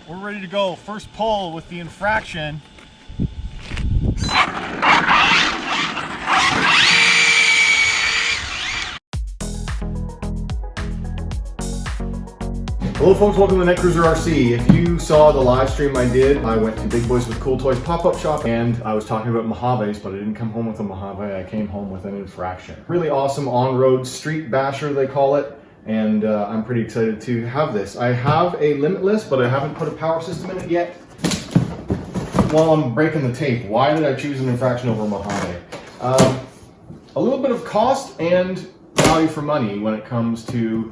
We're ready to go. First pull with the infraction. Hello folks, welcome to Netcruzer RC. If you saw the live stream I did, I went to Big Boys with Cool Toys pop-up shop and I was talking about Mojaves, but I didn't come home with a Mojave, I came home with an infraction. Really awesome on-road street basher, they call it, and I'm pretty excited to have this. I have a Limitless, but I haven't put a power system in it yet. While I'm breaking the tape, why did I choose an infraction over Mojave? A little bit of cost and value for money when it comes to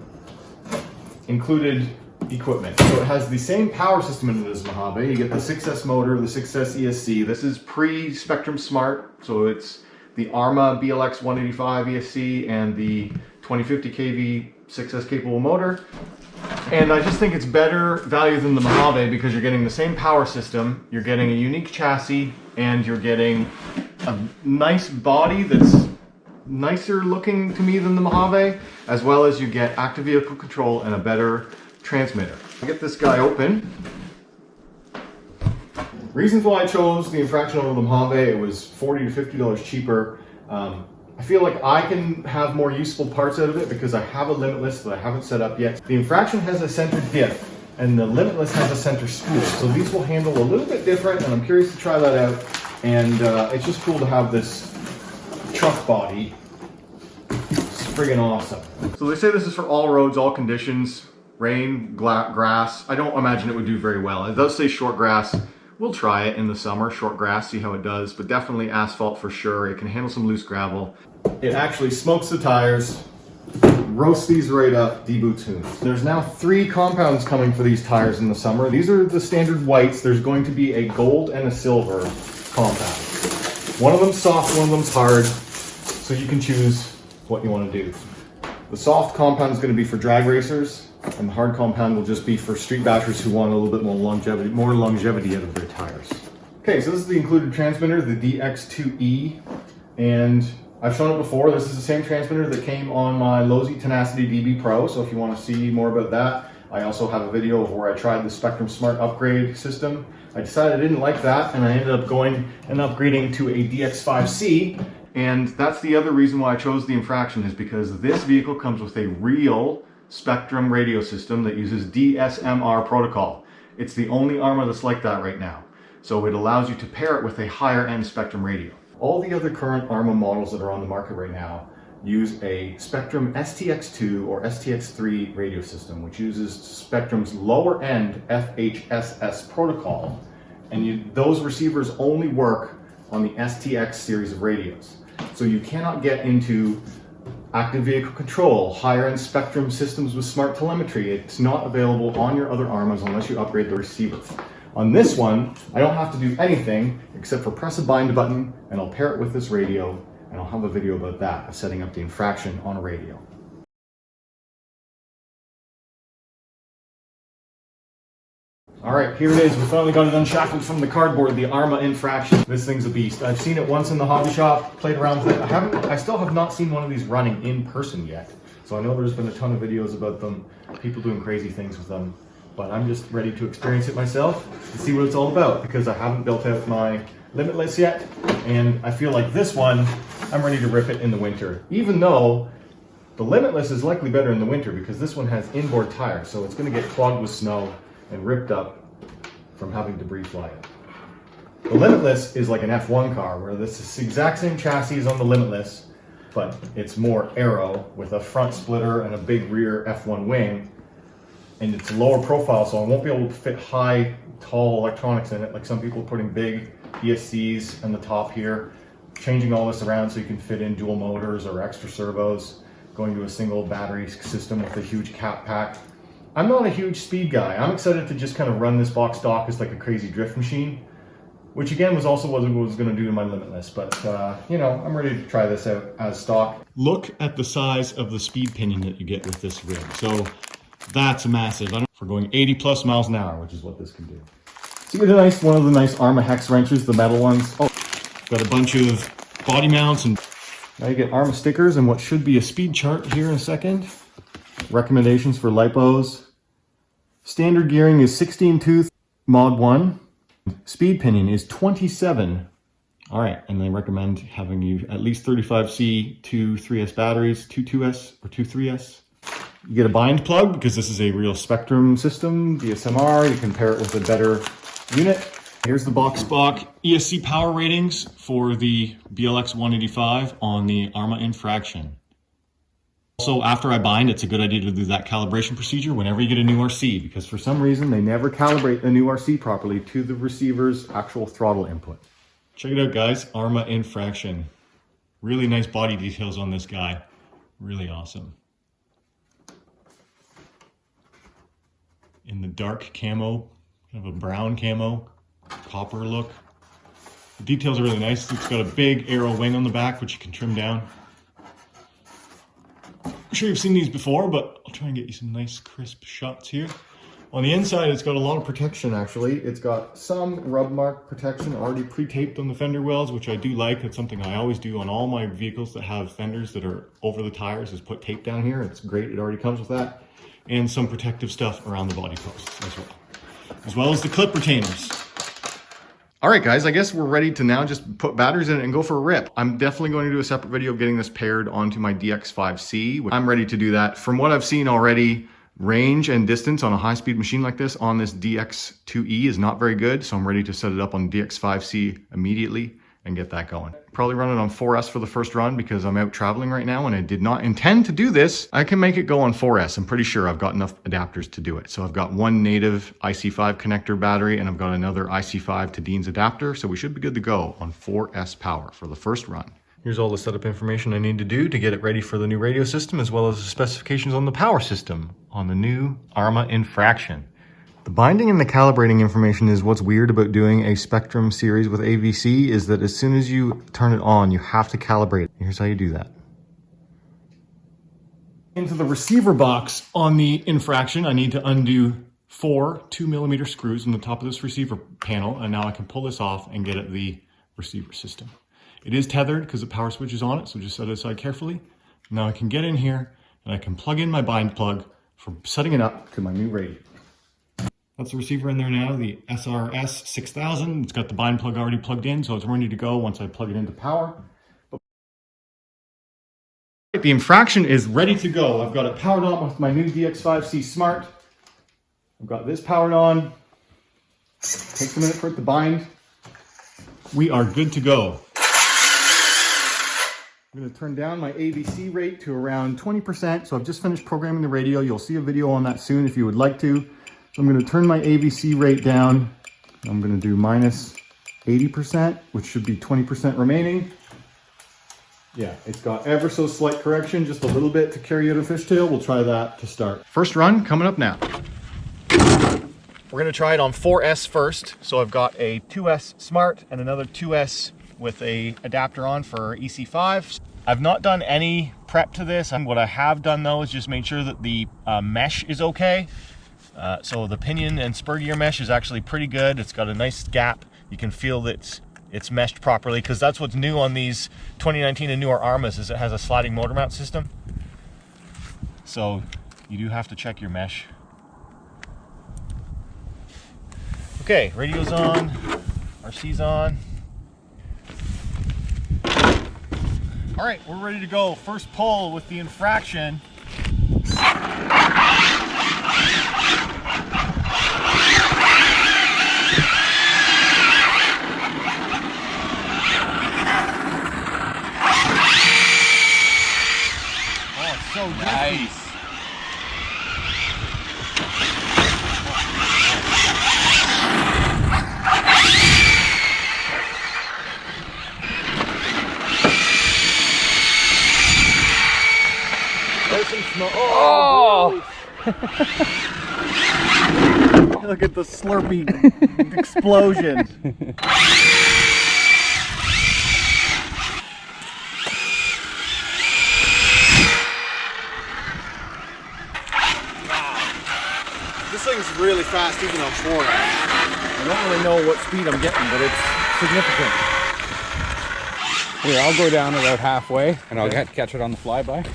included equipment. So it has the same power system in it as Mojave. You get the 6S motor, the 6S ESC. This is pre-Spectrum Smart, so it's the ARRMA BLX 185 ESC and the 2050 kV 6S capable motor. And I just think it's better value than the Mojave because you're getting the same power system, you're getting a unique chassis, and you're getting a nice body that's nicer looking to me than the Mojave, as well as you get active vehicle control and a better transmitter. I'll get this guy open. Reasons why I chose the infraction over the Mojave: it was $40 to $50 cheaper. I feel like I can have more useful parts out of it because I have a Limitless that I haven't set up yet. The infraction has a center diff and the Limitless has a center spool, so these will handle a little bit different, and I'm curious to try that out. And it's just cool to have this truck body. It's friggin' awesome. So they say this is for all roads, all conditions, rain, grass. I don't imagine it would do very well. It does say short grass. We'll try it in the summer, short grass, see how it does, but definitely asphalt for sure. It can handle some loose gravel. It actually smokes the tires, roasts these right up, deboots tunes. There's now 3 compounds coming for these tires in the summer. These are the standard whites. There's going to be a gold and a silver compound. One of them's soft, one of them's hard, so you can choose what you want to do. The soft compound is going to be for drag racers, and the hard compound will just be for street bashers who want a little bit more longevity out of their tires. Okay, so this is the included transmitter, the DX2E, and I've shown it before. This is the same transmitter that came on my Losi Tenacity DB Pro, so if you want to see more about that, I also have a video of where I tried the Spectrum Smart upgrade system. I decided I didn't like that, and I ended up going and upgrading to a DX5C, and that's the other reason why I chose the infraction, is because this vehicle comes with a real Spectrum radio system that uses DSMR protocol. It's the only ARRMA that's like that right now. So it allows you to pair it with a higher end Spectrum radio. All the other current ARRMA models that are on the market right now use a Spectrum STX2 or STX3 radio system, which uses Spectrum's lower end FHSS protocol. And those receivers only work on the STX series of radios. So you cannot get into active vehicle control, higher end Spectrum systems with smart telemetry. It's not available on your other ARRMAs unless you upgrade the receiver. On this one, I don't have to do anything except for press a bind button, and I'll pair it with this radio, and I'll have a video about that, of setting up the infraction on a radio. All right, here it is. We finally got it unshackled from the cardboard, the ARRMA infraction. This thing's a beast. I've seen it once in the hobby shop, played around with it. I still have not seen one of these running in person yet. So I know there's been a ton of videos about them, people doing crazy things with them, but I'm just ready to experience it myself and see what it's all about, because I haven't built out my Limitless yet, and I feel like this one, I'm ready to rip it in the winter. Even though the Limitless is likely better in the winter because this one has inboard tires, so it's gonna get clogged with snow and ripped up from having debris fly in. The Limitless is like an F1 car, where this is the exact same chassis as on the Limitless, but it's more aero with a front splitter and a big rear F1 wing, and it's lower profile, so I won't be able to fit high, tall electronics in it, like some people are putting big ESCs on the top here, changing all this around so you can fit in dual motors or extra servos, going to a single battery system with a huge cap pack. I'm not a huge speed guy. I'm excited to just kind of run this box stock as like a crazy drift machine, which again was also what I was going to do in my Limitless, but you know, I'm ready to try this out as stock. Look at the size of the speed pinion that you get with this rig. So that's massive. For going 80 plus miles an hour, which is what this can do. So you get one of the nice ARRMA hex wrenches, the metal ones. Oh, got a bunch of body mounts, and now you get ARRMA stickers and what should be a speed chart here in a second. Recommendations for lipos. Standard gearing is 16 tooth. Mod 1. Speed pinning is 27. All right, and they recommend having you at least 35C, two 3S batteries, two 2S or two 3S. You get a bind plug because this is a real Spectrum system, DSMR. You can pair it with a better unit. Here's the box ESC power ratings for the BLX 185 on the ARRMA Infraction. Also, after I bind, it's a good idea to do that calibration procedure whenever you get a new RC, because for some reason they never calibrate the new RC properly to the receiver's actual throttle input. Check it out, guys. ARRMA Infraction. Really nice body details on this guy. Really awesome. In the dark camo, kind of a brown camo, copper look. The details are really nice. It's got a big arrow wing on the back, which you can trim down. I'm sure you've seen these before, but I'll try and get you some nice crisp shots here. On the inside, it's got a lot of protection, actually. It's got some rub mark protection already pre-taped on the fender wells, which I do like. It's something I always do on all my vehicles that have fenders that are over the tires, is put tape down here. It's great, it already comes with that. And some protective stuff around the body posts as well as the clip retainers. All right, guys, I guess we're ready to now just put batteries in it and go for a rip. I'm definitely going to do a separate video of getting this paired onto my DX5C. I'm ready to do that. From what I've seen already, range and distance on a high-speed machine like this on this DX2E is not very good, so I'm ready to set it up on DX5C immediately and get that going. Probably run it on 4S for the first run because I'm out traveling right now and I did not intend to do this. I can make it go on 4S. I'm pretty sure I've got enough adapters to do it. So I've got one native IC5 connector battery and I've got another IC5 to Dean's adapter. So we should be good to go on 4S power for the first run. Here's all the setup information I need to do to get it ready for the new radio system, as well as the specifications on the power system on the new ARRMA Infraction. The binding and the calibrating information is what's weird about doing a Spectrum series with AVC, is that as soon as you turn it on, you have to calibrate. Here's how you do that. Into the receiver box on the Infraction, I need to undo 4 2mm screws in the top of this receiver panel, and now I can pull this off and get at the receiver system. It is tethered because the power switch is on it, so just set it aside carefully. Now I can get in here and I can plug in my bind plug for setting it up to my new radio. That's the receiver in there now, the SRS 6000. It's got the bind plug already plugged in, so it's ready to go once I plug it into power. The Infraction is ready to go. I've got it powered on with my new DX5C Smart. I've got this powered on. Takes a minute for it to bind. We are good to go. I'm going to turn down my AVC rate to around 20%. So I've just finished programming the radio. You'll see a video on that soon if you would like to. So I'm going to turn my AVC rate down. I'm going to do minus 80%, which should be 20% remaining. Yeah, it's got ever so slight correction, just a little bit to carry you to fishtail. We'll try that to start. First run coming up now. We're going to try it on 4S first. So I've got a 2S Smart and another 2S with a adapter on for EC5. I've not done any prep to this. What I have done though is just made sure that the mesh is okay. So the pinion and spur gear mesh is actually pretty good. It's got a nice gap. You can feel that it's meshed properly, because that's what's new on these 2019 and newer ARRMAs, is it has a sliding motor mount system. So you do have to check your mesh. Okay, radio's on, RC's on. All right, we're ready to go. First pull with the Infraction. So nice. Oh! Look at the slurpy explosion. This thing's really fast even on 4. I don't really know what speed I'm getting, but it's significant. Here, I'll go down about halfway and I'll catch it on the flyby.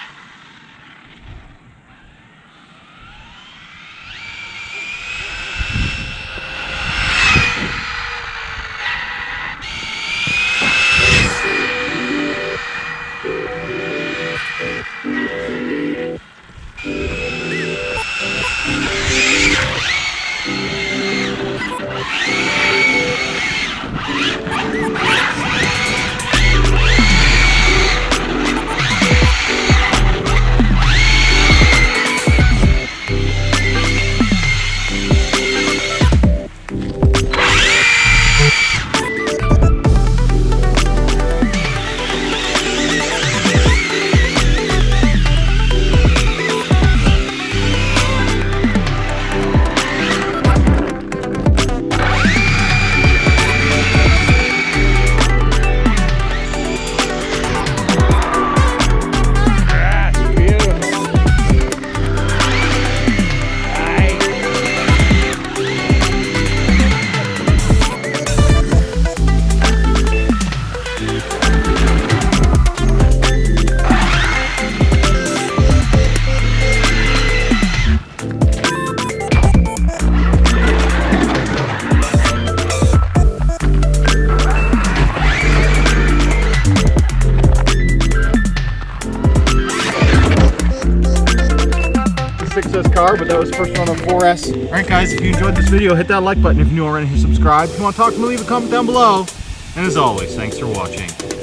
Car, but that was the first one on 4S. All right, guys, if you enjoyed this video, hit that like button. If you're new already, subscribe. If you want to talk to me, leave a comment down below. And as always, thanks for watching.